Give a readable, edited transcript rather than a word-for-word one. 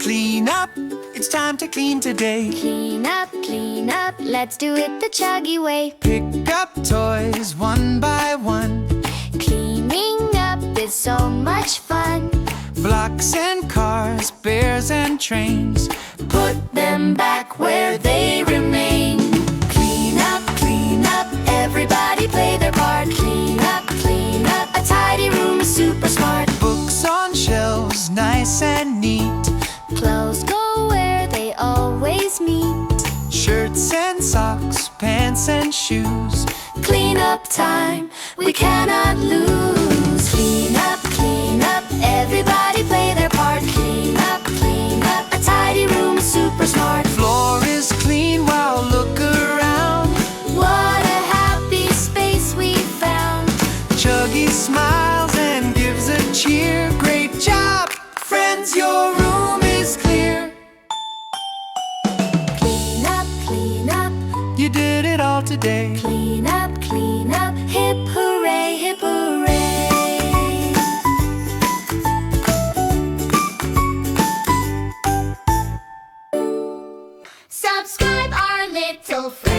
clean up, it's time to clean today. Clean up, let's do it the Chuggy way. Pick up toys one by one. Cleaning up is so much fun. Blocks and cars, bears and trains, Put them back where they remain. Clean up, everybody play their part. Clean up, a tidy room is super smart. books on shelves, nice and neat. Clothes go where they always meet. Shirts and socks, pants and shoes. Clean up time, we cannot lose. Clean up, everybody play their part. Clean up, a tidy room is super smart. Floor is clean, wow, look around. What a happy space we found. Chuggy smiles and gives a cheer. Great job, friends, your room is clear. Clean up, You did it all today. clean up, hip hooray, hip hooray. Subscribe our little friends.